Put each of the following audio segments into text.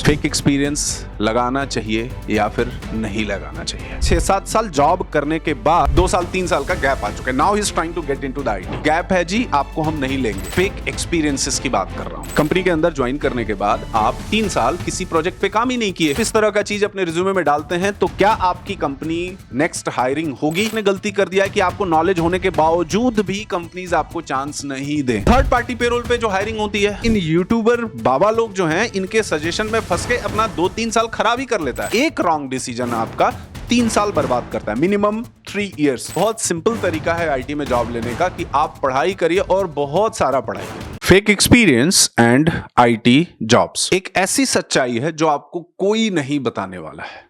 Fake experience लगाना चाहिए या फिर नहीं लगाना चाहिए। 6-7 साल जॉब करने के बाद 2 साल 3 साल का गैप आ चुका है। Now he is trying to get into the IT. Gap है जी, आपको हम नहीं लेंगे। फेक एक्सपीरियंसेस की बात कर रहा हूं। कंपनी के अंदर ज्वाइन करने के बाद आप 3 साल किसी प्रोजेक्ट पे काम ही नहीं किए, इस तरह का चीज अपने रिज्यूमे में डालते हैं, तो क्या आपकी कंपनी नेक्स्ट हायरिंग होगी? आपने गलती कर दिया है कि आपको नॉलेज होने के बावजूद भी कंपनीज आपको चांस नहीं दे। थर्ड पार्टी पेरोल पे जो हायरिंग होती है, इन यूट्यूबर बाबा लोग जो हैं, इनके सजेशन में फंस के अपना 2-3 साल खराब ही कर लेता है। एक रॉन्ग डिसीजन आपका 3 साल बर्बाद करता है, मिनिमम 3 इयर्स। बहुत सिंपल तरीका है आईटी में जॉब लेने का कि आप पढ़ाई करिए और बहुत सारा पढ़ाई करिए। Fake experience and IT jobs एक ऐसी सच्चाई है जो आपको कोई नहीं बताने वाला है।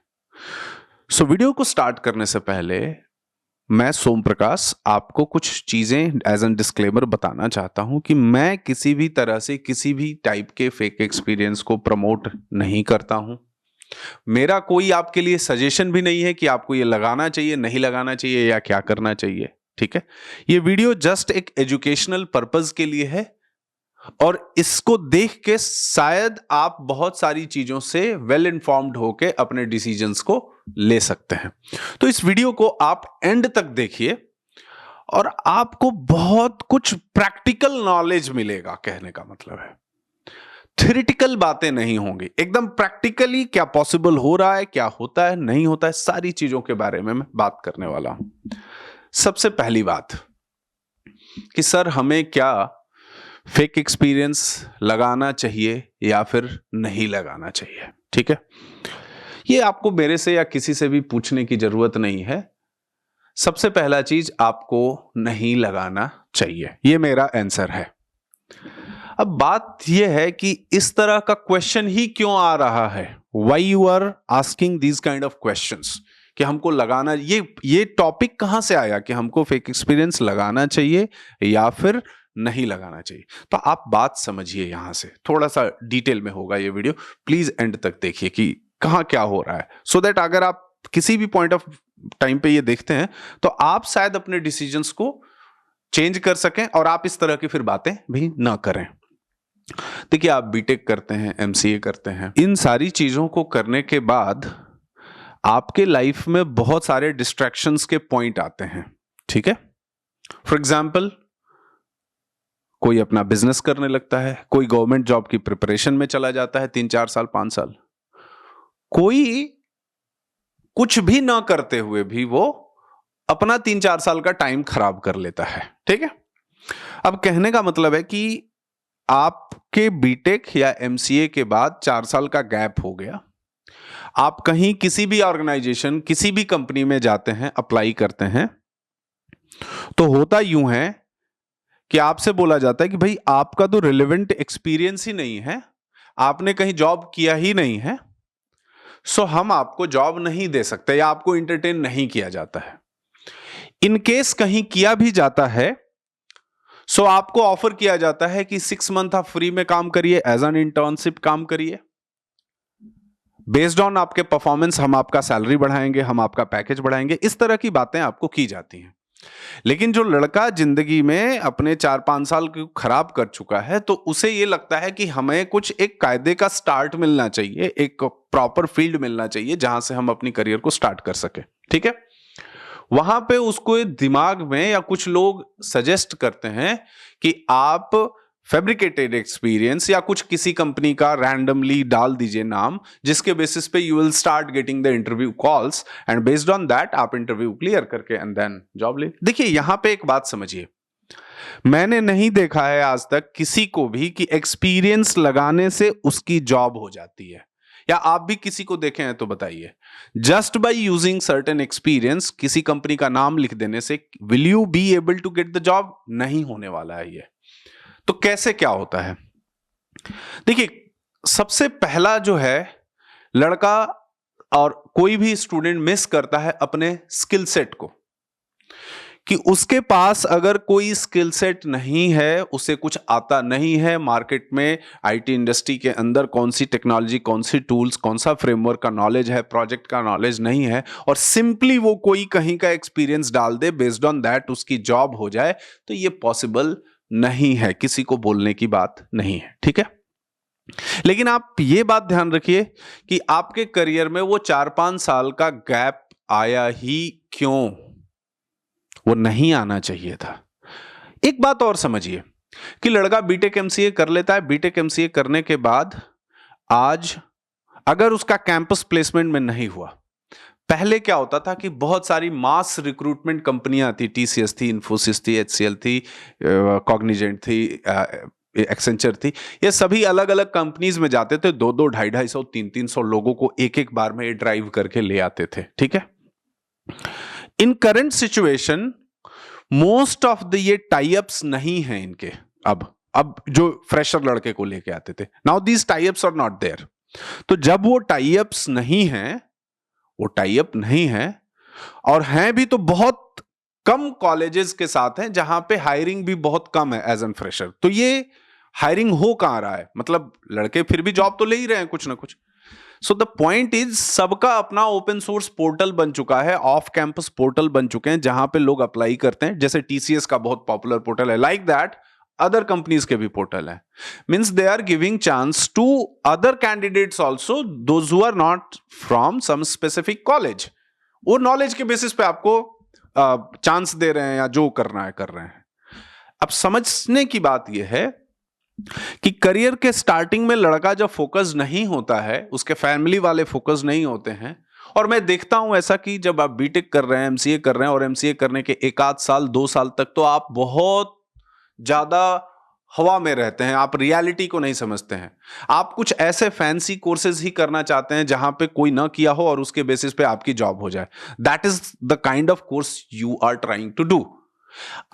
सो वीडियो को स्टार्ट करने से पहले मैं सोम प्रकाश आपको कुछ चीजें एज एन डिस्क्लेमर बताना चाहता हूं कि मैं किसी भी तरह से किसी भी टाइप के फेक एक्सपीरियंस को प्रमोट नहीं करता हूं। मेरा कोई आपके लिए सजेशन भी नहीं है कि आपको ये लगाना चाहिए, नहीं लगाना चाहिए या क्या करना चाहिए। ठीक है, ये वीडियो जस्ट एक एजुकेशनल पर्पस के लिए है और इसको देख के शायद आप बहुत सारी चीजों से वेल इन्फॉर्म्ड होके अपने डिसीजंस को ले सकते हैं। तो इस वीडियो को आप एंड तक देखिए और आपको बहुत कुछ प्रैक्टिकल नॉलेज मिलेगा। कहने का मतलब है थ्योरेटिकल बातें नहीं होंगी, एकदम प्रैक्टिकली क्या पॉसिबल हो रहा है, क्या होता है, नहीं होता है, सारी चीजों के बारे में मैं बात करने वाला हूं। सबसे पहली बात कि सर हमें क्या फेक एक्सपीरियंस लगाना चाहिए या फिर नहीं लगाना चाहिए। ठीक है, ये आपको मेरे से या किसी से भी पूछने की जरूरत नहीं है। सबसे पहला चीज, आपको नहीं लगाना चाहिए, ये मेरा आंसर है। अब बात यह है कि इस तरह का क्वेश्चन ही क्यों आ रहा है, why you are asking these kind of questions, कि हमको लगाना, ये टॉपिक कहां से आया कि हमको फेक एक्सपीरियंस लगाना चाहिए या फिर नहीं लगाना चाहिए। तो आप बात समझिए, यहां से थोड़ा सा डिटेल में होगा ये वीडियो, प्लीज एंड तक देखिए कि कहां क्या हो रहा है, सो दैट अगर आप किसी भी पॉइंट ऑफ टाइम पे ये देखते हैं तो आप शायद अपने डिसीजंस को चेंज कर सकें और आप इस तरह की फिर बातें भी ना करें। देखिए, आप बीटेक करते हैं, एमसीए करते हैं, इन सारी चीजों को करने के बाद आपके लाइफ में बहुत सारे डिस्ट्रैक्शंस के पॉइंट आते हैं। ठीक है, फॉर एग्जाम्पल कोई अपना बिजनेस करने लगता है, कोई गवर्नमेंट जॉब की प्रिपरेशन में चला जाता है 3-4 साल 5 साल, कोई कुछ भी ना करते हुए भी वो अपना 3-4 साल का टाइम खराब कर लेता है। ठीक है, अब कहने का मतलब है कि आपके बीटेक या एमसीए के बाद 4 साल का गैप हो गया, आप कहीं किसी भी ऑर्गेनाइजेशन, किसी भी कंपनी में जाते हैं, अप्लाई करते हैं, तो होता यूं है कि आपसे बोला जाता है कि भाई आपका तो रिलेवेंट एक्सपीरियंस ही नहीं है, आपने कहीं जॉब किया ही नहीं है, सो हम आपको जॉब नहीं दे सकते या आपको इंटरटेन नहीं किया जाता है। इन केस कहीं किया भी जाता है, सो आपको ऑफर किया जाता है कि 6 मंथ आप फ्री में काम करिए, एज एन इंटर्नशिप काम करिए, बेस्ड ऑन आपके परफॉर्मेंस हम आपका सैलरी बढ़ाएंगे, हम आपका पैकेज बढ़ाएंगे, इस तरह की बातें आपको की जाती हैं। लेकिन जो लड़का जिंदगी में अपने 4-5 साल खराब कर चुका है, तो उसे ये लगता है कि हमें कुछ एक कायदे का स्टार्ट मिलना चाहिए, एक प्रॉपर फील्ड मिलना चाहिए जहां से हम अपनी करियर को स्टार्ट कर सके। ठीक है, वहां पे उसको दिमाग में या कुछ लोग सजेस्ट करते हैं कि आप फैब्रिकेटेड एक्सपीरियंस या कुछ किसी कंपनी का रैंडमली डाल दीजिए नाम, जिसके बेसिस पे you will start getting the interview calls and based on that आप इंटरव्यू क्लियर करके एंड देन जॉब ले। देखिए, यहां पे एक बात समझिए, मैंने नहीं देखा है आज तक किसी को भी कि एक्सपीरियंस लगाने से उसकी जॉब हो जाती है, या आप भी किसी को देखे हैं तो बताइए। Just by using certain experience किसी कंपनी का नाम लिख देने से will you be able to get the job? नहीं होने वाला है ये। तो कैसे क्या होता है? देखिए, सबसे पहला जो है, लड़का और कोई भी स्टूडेंट मिस करता है अपने स्किल सेट को, कि उसके पास अगर कोई स्किल सेट नहीं है, उसे कुछ आता नहीं है, मार्केट में आईटी इंडस्ट्री के अंदर कौन सी टेक्नोलॉजी, कौन सी टूल्स, कौन सा फ्रेमवर्क का नॉलेज है, प्रोजेक्ट का नॉलेज नहीं है, और सिंपली वो कोई कहीं का एक्सपीरियंस डाल दे, बेस्ड ऑन दैट उसकी जॉब हो जाए, तो ये पॉसिबल नहीं है, किसी को बोलने की बात नहीं है। ठीक है, लेकिन आप ये बात ध्यान रखिए कि आपके करियर में वो 4-5 साल का गैप आया ही क्यों? वो नहीं आना चाहिए था। एक बात और समझिए कि लड़का बीटेक एमसीए कर लेता है, बीटेक एमसीए करने के बाद आज अगर उसका कैंपस प्लेसमेंट में नहीं हुआ, पहले क्या होता था कि बहुत सारी मास रिक्रूटमेंट कंपनियां थी, टीसीएस थी, इन्फोसिस थी, एचसीएल थी, कॉग्निजेंट थी, एक्सेंचर थी, ये सभी अलग अलग कंपनीज में जाते थे, 2-2, 250, 300 लोगों को एक एक बार में ड्राइव करके ले आते थे। ठीक है, in current situation most of the ये टाई अप्स नहीं है इनके। अब जो फ्रेशर लड़के को लेके आते थे, now these tie ups are not there. तो जब वो टाई अप्स नहीं है, वो टाई अप नहीं है, और हैं भी तो बहुत कम कॉलेजेस के साथ हैं जहां पे हायरिंग भी बहुत कम है एज एन फ्रेशर, तो ये हायरिंग हो कहां रहा है? मतलब लड़के फिर भी जॉब तो ले ही रहे हैं कुछ ना कुछ। सो द पॉइंट इज, सबका अपना ओपन सोर्स पोर्टल बन चुका है, ऑफ कैंपस पोर्टल बन चुके हैं जहां पे लोग अप्लाई करते हैं। जैसे टीसीएस का बहुत पॉपुलर पोर्टल है, लाइक दैट अदर कंपनीज के भी पोर्टल है। Means they are giving chance to other candidates also, those who are not from some specific college. वो नॉलेज के बेसिस पे आपको चांस दे रहे हैं, या जो करना है कर रहे हैं। अब समझने की बात यह है कि करियर के स्टार्टिंग में लड़का जब फोकस नहीं होता है, उसके फैमिली वाले फोकस नहीं होते हैं, और मैं देखता हूं ऐसा कि जब आप बीटेक कर रहे हैं, एमसीए कर रहे हैं, और एमसीए करने के 1-8 साल 2 साल तक तो आप बहुत ज्यादा हवा में रहते हैं, आप रियलिटी को नहीं समझते हैं। आप कुछ ऐसे फैंसी कोर्सेज ही करना चाहते हैं जहां पे कोई ना किया हो और उसके बेसिस पे आपकी जॉब हो जाए। That is the kind of course you are trying to do.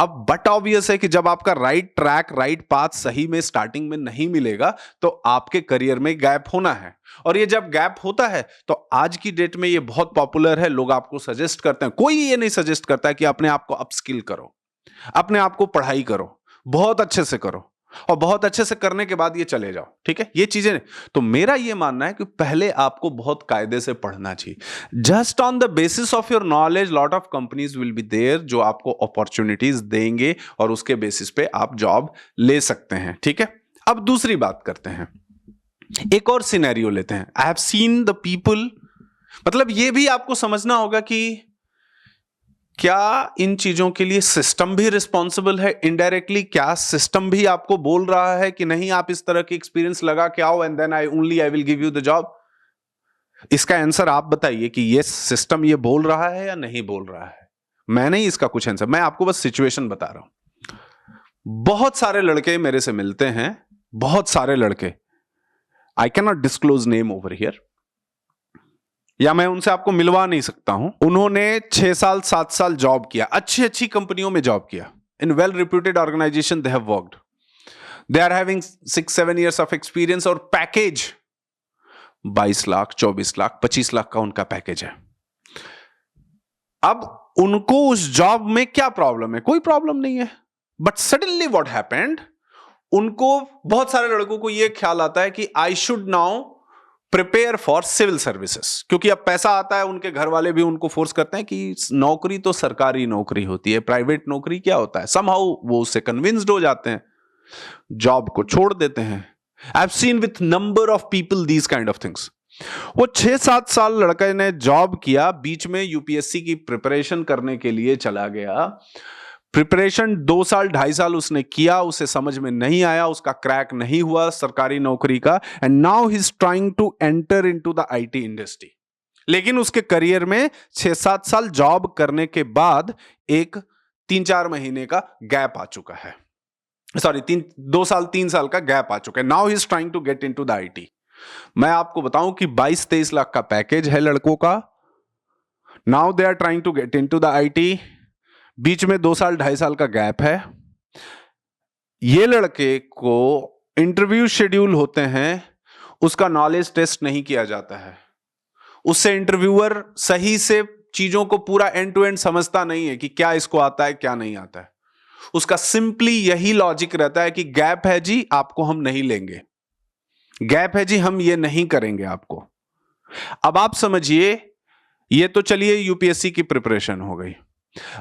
अब बट ऑब्वियस है कि जब आपका राइट ट्रैक, राइट पाथ सही में स्टार्टिंग में नहीं मिलेगा, तो आपके करियर में गैप होना है। और ये जब गैप होता है तो आज की डेट में ये बहुत पॉपुलर है, लोग आपको सजेस्ट करते हैं। कोई ये नहीं सजेस्ट करता है कि अपने आप को अपस्किल करो, अपने आप को पढ़ाई करो, बहुत अच्छे से करो, और बहुत अच्छे से करने के बाद ये चले जाओ। ठीक है, ये चीजें। तो मेरा ये मानना है कि पहले आपको बहुत कायदे से पढ़ना चाहिए। Just on the basis of your knowledge lot of companies will be there जो आपको अपॉर्चुनिटीज देंगे, और उसके बेसिस पे आप जॉब ले सकते हैं। ठीक है, अब दूसरी बात करते हैं, एक और सिनेरियो लेते हैं। I have seen the people, मतलब ये भी आपको समझना होगा कि क्या इन चीजों के लिए सिस्टम भी रिस्पॉन्सिबल है इनडायरेक्टली? क्या सिस्टम भी आपको बोल रहा है कि नहीं, आप इस तरह की एक्सपीरियंस लगा के आओ and then I will give you the job? इसका आंसर आप बताइए कि ये सिस्टम ये बोल रहा है या नहीं बोल रहा है। मैं नहीं इसका कुछ आंसर, मैं आपको बस सिचुएशन बता रहा हूं। बहुत सारे लड़के मेरे से मिलते हैं, बहुत सारे लड़के, I can not disclose name over here, या मैं उनसे आपको मिलवा नहीं सकता हूं। उन्होंने 6 साल 7 साल जॉब किया, अच्छी अच्छी कंपनियों में जॉब किया, in well reputed organisation they have worked, they are having 6-7 years of experience, और पैकेज 22 लाख, 24 लाख, 25 लाख का उनका पैकेज है। अब उनको उस जॉब में क्या प्रॉब्लम है? कोई प्रॉब्लम नहीं है। बट सडनली व्हाट हैपेंड, उनको, बहुत सारे लड़कों को यह ख्याल आता है कि I should now prepare for civil services, क्योंकि अब पैसा आता है, उनके घर वाले भी उनको फोर्स करते हैं कि नौकरी तो सरकारी नौकरी होती है, प्राइवेट नौकरी क्या होता है। समहाउ वो उससे कन्विंस्ड हो जाते हैं, जॉब को छोड़ देते हैं। I have seen with number of people these kind of things. वो 6-7 साल लड़के ने जॉब किया, बीच में यूपीएससी की प्रिपरेशन करने के लिए चला गया, प्रिपरेशन 2 साल 2.5 साल उसने किया, उसे समझ में नहीं आया, उसका क्रैक नहीं हुआ सरकारी नौकरी का, and now he is trying to enter into the IT industry. लेकिन उसके करियर में 6-7 साल जॉब करने के बाद एक 3-4 महीने का गैप आ चुका है, सॉरी 2 साल 3 साल का गैप आ चुका है। Now he is trying to get into the IT. मैं आपको बताऊं कि 22-23 लाख का पैकेज है लड़कों का। Now they are trying to get into the IT, बीच में 2 साल 2.5 साल का गैप है। ये लड़के को इंटरव्यू शेड्यूल होते हैं, उसका नॉलेज टेस्ट नहीं किया जाता है, उससे इंटरव्यूअर सही से चीजों को पूरा एंड टू एंड समझता नहीं है कि क्या इसको आता है क्या नहीं आता है। उसका सिंपली यही लॉजिक रहता है कि गैप है जी, आपको हम नहीं लेंगे, गैप है जी, हम ये नहीं करेंगे आपको। अब आप समझिए, ये तो चलिए यूपीएससी की प्रिपरेशन हो गई।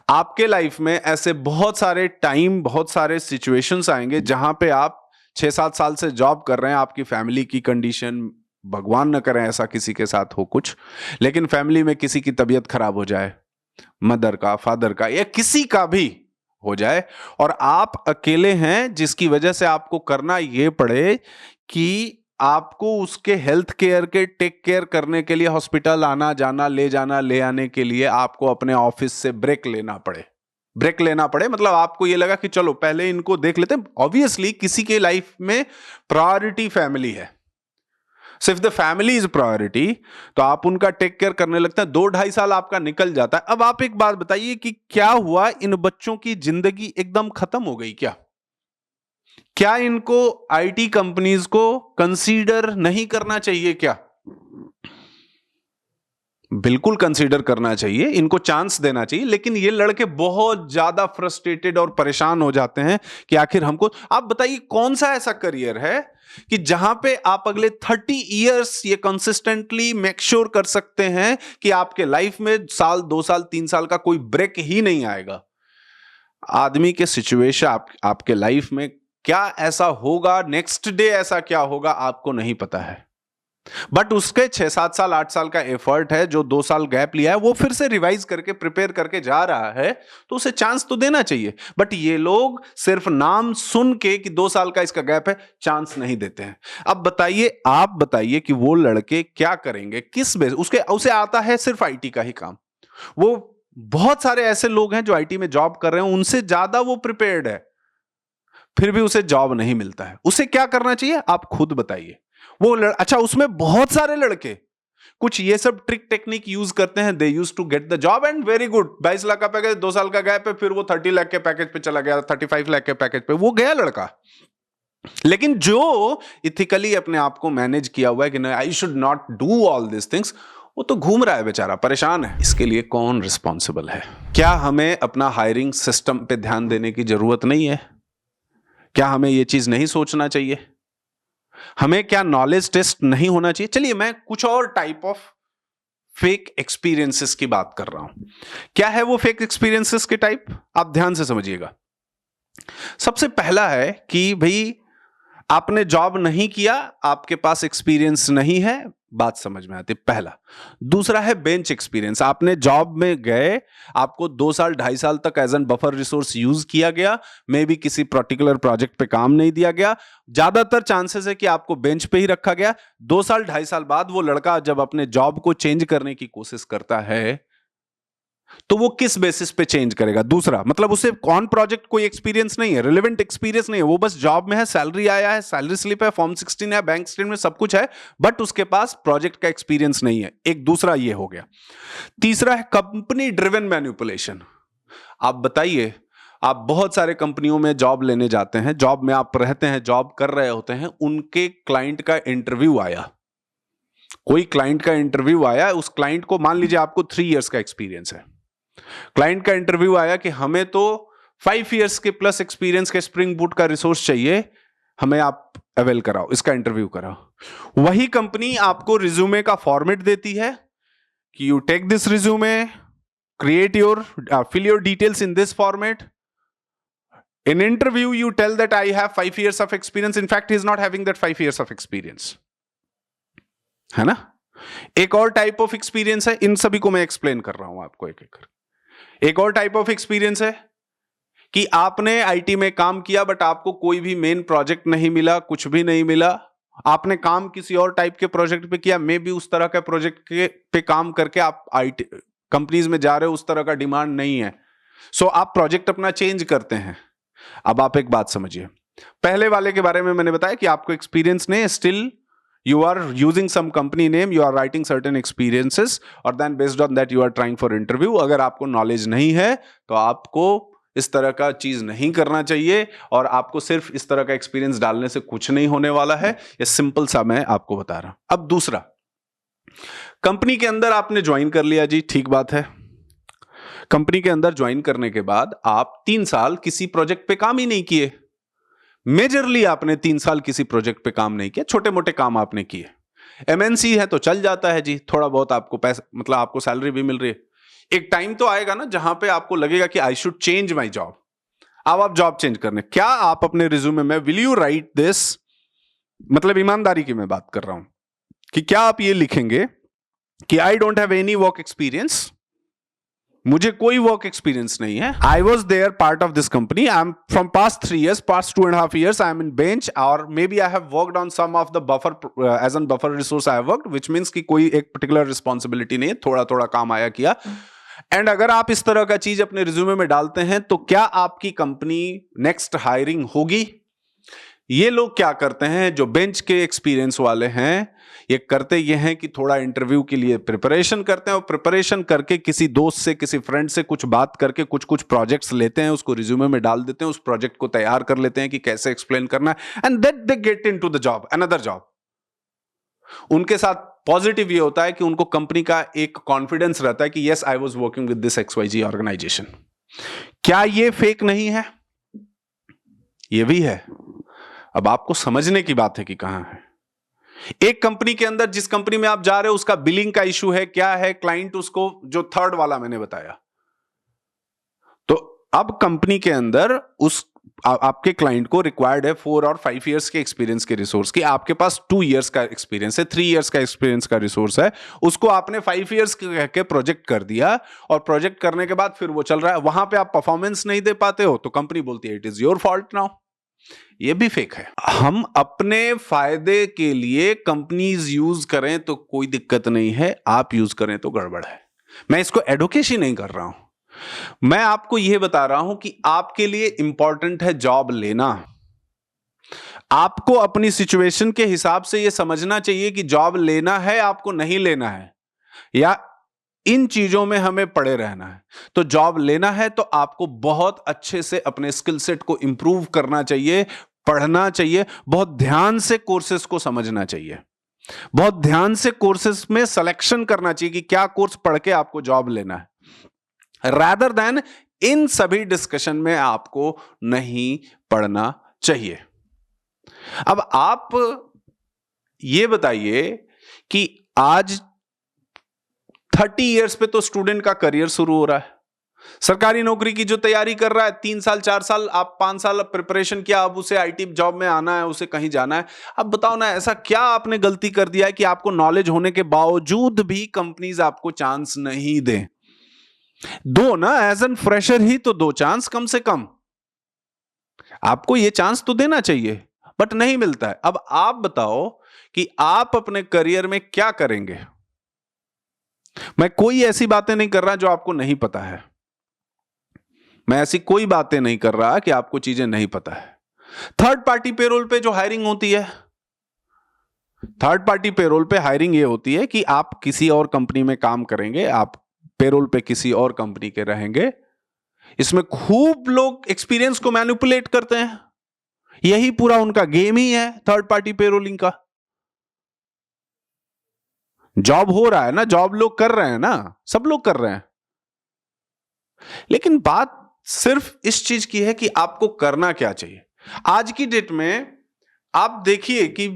आपके लाइफ में ऐसे बहुत सारे टाइम, बहुत सारे सिचुएशंस आएंगे जहां पे आप 6-7 साल से जॉब कर रहे हैं, आपकी फैमिली की कंडीशन, भगवान न करे ऐसा किसी के साथ हो कुछ, लेकिन फैमिली में किसी की तबीयत खराब हो जाए, मदर का, फादर का, या किसी का भी हो जाए, और आप अकेले हैं, जिसकी वजह से आपको करना यह पड़े कि आपको उसके हेल्थ केयर के टेक केयर करने के लिए हॉस्पिटल आना जाना, ले जाना ले आने के लिए आपको अपने ऑफिस से ब्रेक लेना पड़े, मतलब आपको ये लगा कि चलो पहले इनको देख लेते हैं। ऑब्वियसली किसी के लाइफ में प्रायोरिटी फैमिली है, सिर्फ द फैमिली इज प्रायोरिटी, तो आप उनका टेक केयर करने लगते हैं। 2-2.5 साल आपका निकल जाता है। अब आप एक बात बताइए कि क्या हुआ, इन बच्चों की जिंदगी एकदम खत्म हो गई क्या इनको आईटी कंपनीज को कंसीडर नहीं करना चाहिए क्या? बिल्कुल कंसीडर करना चाहिए, इनको चांस देना चाहिए, लेकिन ये लड़के बहुत ज्यादा फ्रस्ट्रेटेड और परेशान हो जाते हैं कि आखिर हमको, आप बताइए कौन सा ऐसा करियर है कि जहां पे आप अगले 30 इयर्स ये कंसिस्टेंटली मेक श्योर कर सकते हैं कि आपके लाइफ में साल 2 साल 3 साल का कोई ब्रेक ही नहीं आएगा। आदमी के सिचुएशन, आपके लाइफ में क्या ऐसा होगा, नेक्स्ट डे ऐसा क्या होगा, आपको नहीं पता है, बट उसके 6-7 साल 8 साल का एफर्ट है, जो 2 साल गैप लिया है वो फिर से रिवाइज करके प्रिपेयर करके जा रहा है, तो उसे चांस तो देना चाहिए। बट ये लोग सिर्फ नाम सुन के कि 2 साल का इसका गैप है, चांस नहीं देते हैं। अब बताइए, आप बताइए कि वो लड़के क्या करेंगे, किस बेस उसे आता है सिर्फ आईटी का ही काम। वो बहुत सारे ऐसे लोग हैं जो आईटी में जॉब कर रहे हैं, उनसे ज्यादा वो प्रिपेयर्ड है, फिर भी उसे जॉब नहीं मिलता है। उसे क्या करना चाहिए, आप खुद बताइए। अच्छा, उसमें बहुत सारे लड़के कुछ ये सब ट्रिक टेक्निक यूज करते हैं, they use to get the job and very good. 22 lakh का पैकेज, 2 साल का गैप है, फिर वो 30 लाख के पैकेज पे चला गया, 35 लाख के पैकेज पे वो गया लड़का। लेकिन जो इथिकली अपने आप को मैनेज किया हुआ है कि नहीं, I should not do all this things, वो तो घूम रहा है बेचारा, परेशान है। इसके लिए कौन रिस्पॉन्सिबल है? क्या हमें अपना हायरिंग सिस्टम पे ध्यान देने की जरूरत नहीं है? क्या हमें यह चीज नहीं सोचना चाहिए? हमें क्या नॉलेज टेस्ट नहीं होना चाहिए? चलिए, मैं कुछ और टाइप ऑफ फेक एक्सपीरियंसेस की बात कर रहा हूं। क्या है वो फेक एक्सपीरियंसेस के टाइप? आप ध्यान से समझिएगा। सबसे पहला है कि भाई आपने जॉब नहीं किया, आपके पास एक्सपीरियंस नहीं है, बात समझ में आती, पहला। दूसरा है बेंच एक्सपीरियंस। आपने जॉब में गए, आपको 2 साल 2.5 साल तक as an buffer resource use किया गया, मे बी किसी पर्टिकुलर प्रोजेक्ट पे काम नहीं दिया गया, ज्यादातर चांसेस है कि आपको बेंच पे ही रखा गया। 2 साल 2.5 साल बाद वो लड़का जब अपने जॉब को चेंज करने की कोशिश करता है, तो वो किस बेसिस पे चेंज करेगा? दूसरा मतलब उसे ऑन प्रोजेक्ट कोई एक्सपीरियंस नहीं है, रिलेवेंट एक्सपीरियंस नहीं है, वो बस जॉब में है, सैलरी आया है, सैलरी स्लिप है, फॉर्म 16 है, बैंक स्टेटमेंट सब कुछ है, बट उसके पास प्रोजेक्ट का एक्सपीरियंस नहीं है। एक दूसरा ये हो गया। तीसरा है कंपनी ड्रिवन मैनिपुलेशन। आप बताइए, आप बहुत सारे कंपनियों में जॉब लेने जाते हैं, जॉब में आप रहते हैं, जॉब कर रहे होते हैं, उनके क्लाइंट का इंटरव्यू आया, कोई क्लाइंट का इंटरव्यू आया, उस क्लाइंट को मान लीजिए आपको 3 इयर्स का एक्सपीरियंस है, क्लाइंट का इंटरव्यू आया कि हमें तो 5 इयर्स के प्लस एक्सपीरियंस के स्प्रिंग बूट का रिसोर्स चाहिए, हमें आप अवेल कराओ, इसका इंटरव्यू कराओ। वही कंपनी आपको रिज्यूमे का फॉर्मेट देती है कि you take this resume, create your fill your details in this format, in interview you tell that I have 5 years of experience, in fact he is not having that 5 years of experience, है ना। एक और type of experience है, इन सभी को मैं explain कर रहा हूं आपको एक एक कर। एक और टाइप ऑफ एक्सपीरियंस है कि आपने आईटी में काम किया, बट आपको कोई भी मेन प्रोजेक्ट नहीं मिला, कुछ भी नहीं मिला, आपने काम किसी और टाइप के प्रोजेक्ट पे किया, मे बी उस तरह के प्रोजेक्ट पे काम करके आप आईटी कंपनीज में जा रहे हो, उस तरह का डिमांड नहीं है, सो आप प्रोजेक्ट अपना चेंज करते हैं। अब आप एक बात समझिए, पहले वाले के बारे में मैंने बताया कि आपको एक्सपीरियंस नहीं, still you are using some company name, you are writing certain experiences, और then based on that you are trying for interview। अगर आपको नॉलेज नहीं है तो आपको इस तरह का चीज नहीं करना चाहिए, और आपको सिर्फ इस तरह का एक्सपीरियंस डालने से कुछ नहीं होने वाला है। ये सिंपल सा मैं आपको बता रहा हूं। अब दूसरा, कंपनी के अंदर आपने ज्वाइन कर लिया जी, ठीक बात है। कंपनी के अंदर ज्वाइन करने के बाद आप 3 साल किसी प्रोजेक्ट पे काम ही नहीं किए, मेजरली आपने 3 साल किसी प्रोजेक्ट पे काम नहीं किया, छोटे मोटे काम आपने किए। एमएनसी है तो चल जाता है जी, थोड़ा बहुत आपको पैसा, मतलब आपको सैलरी भी मिल रही है। एक टाइम तो आएगा ना जहां पे आपको लगेगा कि I should change my job, अब आप जॉब चेंज करने, क्या आप अपने रिज्यूमे में विल यू राइट दिस, मतलब ईमानदारी की मैं बात कर रहा हूं, कि क्या आप ये लिखेंगे कि I don't have any work experience, मुझे कोई वर्क एक्सपीरियंस नहीं है, I was there part of this company, I am from past 3 years, past 2.5 years, I am in bench, और maybe I have worked on some of the buffer as an buffer resource I have worked, which means कि कोई एक particular responsibility नहीं है, थोड़ा थोड़ा काम आया किया। एंड अगर आप इस तरह का चीज अपने रिज्यूमे में डालते हैं तो क्या आपकी कंपनी नेक्स्ट हायरिंग होगी? ये लोग क्या करते हैं, जो बेंच के एक्सपीरियंस वाले हैं, ये करते ये हैं कि थोड़ा इंटरव्यू के लिए प्रिपरेशन करते हैं, और प्रिपरेशन करके किसी दोस्त से, किसी फ्रेंड से कुछ बात करके कुछ कुछ प्रोजेक्ट्स लेते हैं, उसको रिज्यूमे में डाल देते हैं, उस प्रोजेक्ट को तैयार कर लेते हैं कि कैसे एक्सप्लेन करना है, and then they get into the job, another job. उनके साथ पॉजिटिव ये होता है कि उनको कंपनी का एक कॉन्फिडेंस रहता है कि yes I was working with this XYZ organisation. क्या ये फेक नहीं है? ये भी है। अब आपको समझने की बात है कि कहां है। एक कंपनी के अंदर, जिस कंपनी में आप जा रहे हो, उसका बिलिंग का इशू है, क्या है, क्लाइंट उसको, जो थर्ड वाला मैंने बताया, तो अब कंपनी के अंदर उस आपके क्लाइंट को रिक्वायर्ड है 4 और 5 years के एक्सपीरियंस के रिसोर्स की, आपके पास 2 years का एक्सपीरियंस है, 3 years का एक्सपीरियंस का रिसोर्स है, उसको आपने 5 years के प्रोजेक्ट कर दिया, और प्रोजेक्ट करने के बाद फिर वो चल रहा है, वहां पे आप परफॉर्मेंस नहीं दे पाते हो, तो कंपनी बोलती है it is your fault now. ये भी फेक है। हम अपने फायदे के लिए कंपनीज यूज करें तो कोई दिक्कत नहीं है, आप यूज करें तो गड़बड़ है। मैं इसको एडवोकेसी नहीं कर रहा हूं, मैं आपको यह बता रहा हूं कि आपके लिए इंपॉर्टेंट है जॉब लेना। आपको अपनी सिचुएशन के हिसाब से यह समझना चाहिए कि जॉब लेना है, आपको नहीं लेना है, या इन चीजों में हमें पड़े रहना है। तो जॉब लेना है तो आपको बहुत अच्छे से अपने स्किल सेट को इंप्रूव करना चाहिए, पढ़ना चाहिए, बहुत ध्यान से कोर्सेज को समझना चाहिए, बहुत ध्यान से कोर्सेज में सिलेक्शन करना चाहिए कि क्या कोर्स पढ़ के आपको जॉब लेना है, रादर देन इन सभी डिस्कशन में आपको नहीं पढ़ना चाहिए। अब आप ये बताइए कि आज 30 years पे तो स्टूडेंट का करियर शुरू हो रहा है, सरकारी नौकरी की जो तैयारी कर रहा है, 3 साल 4 साल, आप 5 साल प्रिपरेशन किया, अब उसे IT जॉब में आना है, उसे कहीं जाना है। अब बताओ ना, ऐसा क्या आपने गलती कर दिया है कि आपको नॉलेज होने के बावजूद भी कंपनीज आपको चांस नहीं दें? दो ना, एज एन फ्रेशर ही तो 2 चांस कम से कम, आपको ये चांस तो देना चाहिए, बट नहीं मिलता है। अब आप बताओ कि आप अपने करियर में क्या करेंगे। मैं कोई ऐसी बातें नहीं कर रहा जो आपको नहीं पता है, मैं ऐसी कोई बातें नहीं कर रहा कि आपको चीजें नहीं पता है। थर्ड पार्टी पेरोल पे जो हायरिंग होती है, थर्ड पार्टी पेरोल पे हायरिंग ये होती है कि आप किसी और कंपनी में काम करेंगे, आप पेरोल पे किसी और कंपनी के रहेंगे। इसमें खूब लोग एक्सपीरियंस को मैनिपुलेट करते हैं, यही पूरा उनका गेम ही है थर्ड पार्टी पेरोलिंग का। जॉब हो रहा है ना, जॉब लोग कर रहे हैं ना, सब लोग कर रहे हैं, लेकिन बात सिर्फ इस चीज की है कि आपको करना क्या चाहिए। आज की डेट में आप देखिए कि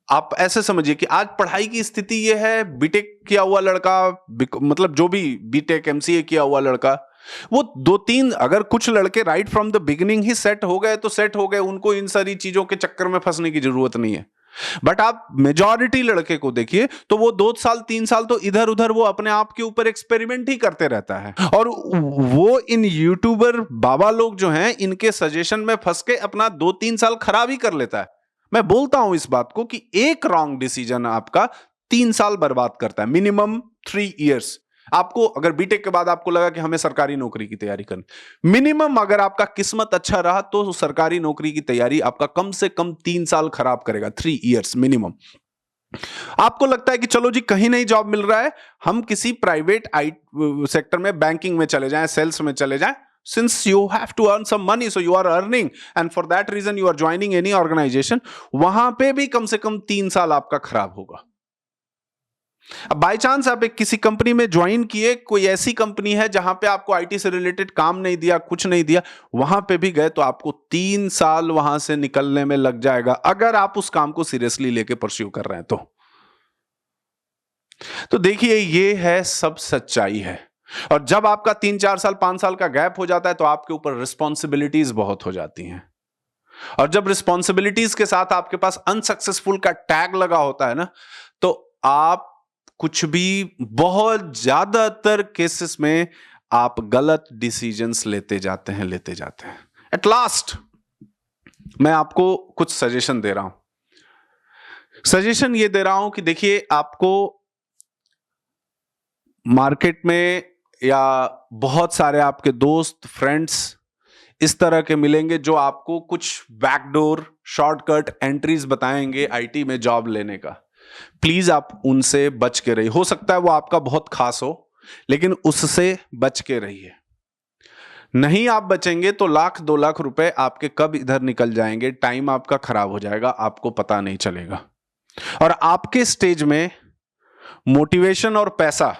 आप ऐसे समझिए कि आज पढ़ाई की स्थिति यह है, बीटेक किया हुआ लड़का, मतलब जो भी बीटेक MCA किया हुआ लड़का, वो 2-3, अगर कुछ लड़के right from the beginning he set हो गए तो सेट हो गए, उनको इन सारी चीजों के चक्कर में फंसने की जरूरत नहीं है। बट आप मेजॉरिटी लड़के को देखिए तो वो 2 साल 3 साल तो इधर उधर वो अपने आप के ऊपर एक्सपेरिमेंट ही करते रहता है, और वो इन यूट्यूबर बाबा लोग जो हैं, इनके सजेशन में फंस के अपना 2-3 साल खराब ही कर लेता है। मैं बोलता हूं इस बात को कि एक रॉन्ग डिसीजन आपका 3 साल बर्बाद करता है, मिनिमम 3 years। आपको अगर बीटेक के बाद आपको लगा कि हमें सरकारी नौकरी की तैयारी करनी, मिनिमम अगर आपका किस्मत अच्छा रहा तो सरकारी नौकरी की तैयारी आपका कम से कम 3 साल खराब करेगा, 3 years मिनिमम। आपको लगता है कि चलो जी कहीं नहीं जॉब मिल रहा है, हम किसी प्राइवेट सेक्टर में, बैंकिंग में चले जाएं, सेल्स में चले जाएं, since you have to earn some money, so you are earning and for that reason you are joining any organization, वहां पे भी कम से कम 3 साल आपका खराब होगा। अब बाय चांस आप एक किसी कंपनी में ज्वाइन किए, कोई ऐसी कंपनी है जहां पे आपको IT से रिलेटेड काम नहीं दिया, कुछ नहीं दिया, वहां पे भी गए तो आपको 3 साल वहां से निकलने में लग जाएगा, अगर आप उस काम को सीरियसली लेके परस्यू कर रहे हैं तो देखिए ये है सब सच्चाई है। और जब आपका 3-4 साल 5 साल का गैप हो जाता है तो आपके ऊपर रिस्पॉन्सिबिलिटीज बहुत हो जाती हैं, और जब रिस्पॉन्सिबिलिटीज के साथ आपके पास अनसक्सेसफुल का टैग लगा होता है ना, तो आप कुछ भी, बहुत ज्यादातर केसेस में आप गलत डिसीजंस लेते जाते हैं। एट लास्ट मैं आपको कुछ सजेशन दे रहा हूं। सजेशन ये दे रहा हूं कि देखिए, आपको मार्केट में या बहुत सारे आपके दोस्त फ्रेंड्स इस तरह के मिलेंगे जो आपको कुछ बैकडोर शॉर्टकट एंट्रीज बताएंगे आईटी में जॉब लेने का। प्लीज आप उनसे बच के रहिए। हो सकता है वो आपका बहुत खास हो, लेकिन उससे बच के रहिए। नहीं आप बचेंगे तो 1-2 लाख रुपए आपके कब इधर निकल जाएंगे, टाइम आपका खराब हो जाएगा, आपको पता नहीं चलेगा। और आपके स्टेज में मोटिवेशन और पैसा,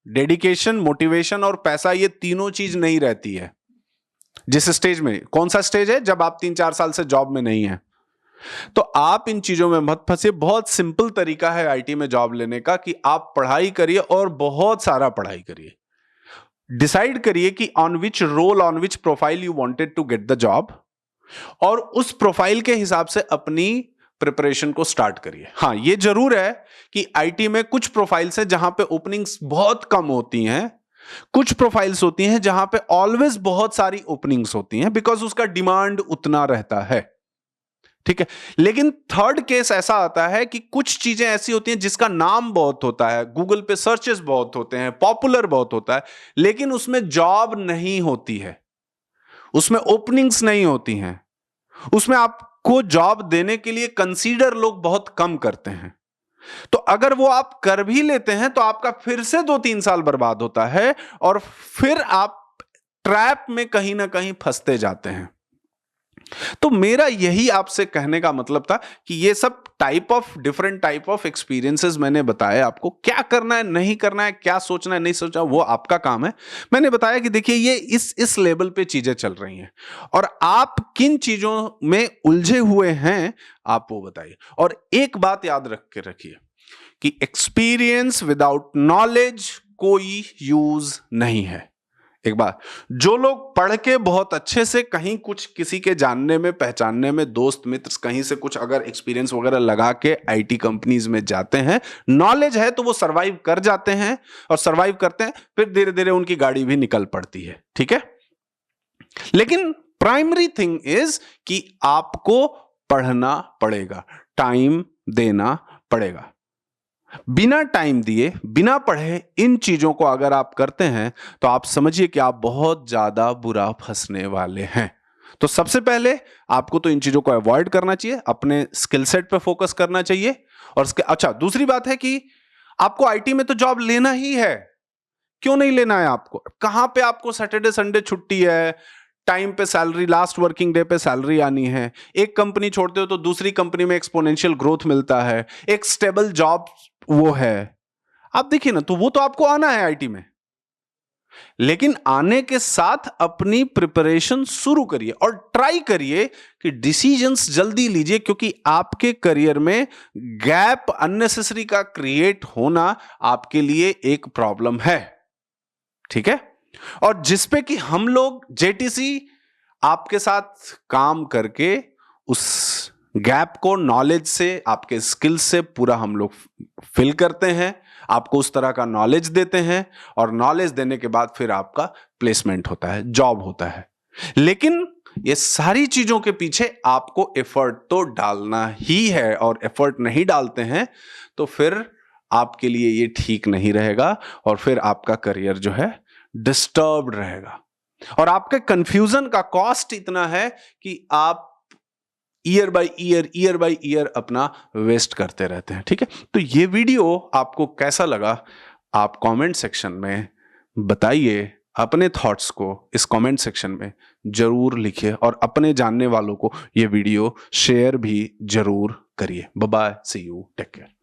डेडिकेशन, मोटिवेशन और पैसा, ये तीनों चीज नहीं रहती है। जिस स्टेज में, कौन सा स्टेज है? जब आप 3-4 साल से जॉब में नहीं है। तो आप इन चीजों में मत फंसे। बहुत सिंपल तरीका है आईटी में जॉब लेने का कि आप पढ़ाई करिए और बहुत सारा पढ़ाई करिए। डिसाइड करिए कि on which role, on which profile you wanted to get the job, और उस प्रोफाइल के हिसाब से अपनी प्रिपरेशन को स्टार्ट करिए। हां, यह जरूर है कि आईटी में कुछ प्रोफाइल्स हैं जहां पे ओपनिंग्स बहुत कम होती हैं, कुछ प्रोफाइल्स होती हैं जहां पे ऑलवेज बहुत सारी ओपनिंग्स होती हैं, बिकॉज उसका डिमांड उतना रहता है। ठीक है, लेकिन थर्ड केस ऐसा आता है कि कुछ चीजें ऐसी होती हैं जिसका नाम बहुत होता है, गूगल पे सर्चेस बहुत होते हैं, पॉपुलर बहुत होता है, लेकिन उसमें जॉब नहीं होती है, उसमें ओपनिंग्स नहीं होती हैं, उसमें आपको जॉब देने के लिए कंसीडर लोग बहुत कम करते हैं। तो अगर वो आप कर भी लेते हैं तो आपका फिर से 2-3 साल बर्बाद होता है, और फिर आप ट्रैप में कहीं ना कहीं फंसते जाते हैं। तो मेरा यही आपसे कहने का मतलब था कि ये सब डिफरेंट टाइप ऑफ एक्सपीरियंसेस मैंने बताया आपको। क्या करना है, नहीं करना है, क्या सोचना है, नहीं सोचना, वो आपका काम है। मैंने बताया कि देखिए, ये इस लेवल पे चीजें चल रही हैं, और आप किन चीजों में उलझे हुए हैं आप वो बताइए। और एक बात याद रख के रखिए कि एक्सपीरियंस विदाउट नॉलेज कोई यूज नहीं है। एक बात, जो लोग पढ़ के बहुत अच्छे से कहीं कुछ किसी के जानने में, पहचानने में, दोस्त मित्र कहीं से कुछ अगर एक्सपीरियंस वगैरह लगा के आईटी कंपनीज में जाते हैं, नॉलेज है तो वो सरवाइव कर जाते हैं, और सरवाइव करते हैं, फिर धीरे धीरे उनकी गाड़ी भी निकल पड़ती है। ठीक है, लेकिन प्राइमरी थिंग इज कि आपको पढ़ना पड़ेगा, टाइम देना पड़ेगा। बिना टाइम दिए, बिना पढ़े इन चीजों को अगर आप करते हैं तो आप समझिए कि आप बहुत ज्यादा बुरा फंसने वाले हैं। तो सबसे पहले आपको तो इन चीजों को अवॉइड करना चाहिए, अपने स्किल सेट पे फोकस करना चाहिए। और अच्छा, दूसरी बात है कि आपको आईटी में तो जॉब लेना ही है। क्यों नहीं लेना है आपको? कहां पे आपको सैटरडे संडे छुट्टी है, टाइम पे सैलरी, लास्ट वर्किंग डे पे सैलरी आनी है, एक कंपनी छोड़ते हो तो दूसरी कंपनी में एक्सपोनेंशियल ग्रोथ मिलता है, एक स्टेबल जॉब वो है। आप देखिए ना, तो वो तो आपको आना है आईटी में, लेकिन आने के साथ अपनी प्रिपरेशन शुरू करिए और ट्राई करिए कि डिसीजंस जल्दी लीजिए, क्योंकि आपके करियर में गैप अननेसेसरी का क्रिएट होना आपके लिए एक प्रॉब्लम है। ठीक है, और जिसपे कि हम लोग जेटीसी आपके साथ काम करके उस गैप को नॉलेज से, आपके स्किल से पूरा हम लोग फिल करते हैं, आपको उस तरह का नॉलेज देते हैं, और नॉलेज देने के बाद फिर आपका प्लेसमेंट होता है, जॉब होता है। लेकिन ये सारी चीजों के पीछे आपको एफर्ट तो डालना ही है, और एफर्ट नहीं डालते हैं तो फिर आपके लिए ये ठीक नहीं रहेगा, और फिर आपका करियर जो है डिस्टर्ब्ड रहेगा, और आपके कंफ्यूजन का कॉस्ट इतना है कि आप ईयर बाय ईयर अपना वेस्ट करते रहते हैं। ठीक है, तो ये वीडियो आपको कैसा लगा आप कमेंट सेक्शन में बताइए। अपने थॉट्स को इस कमेंट सेक्शन में जरूर लिखिए, और अपने जानने वालों को ये वीडियो शेयर भी जरूर करिए। Bye bye, see you, take care.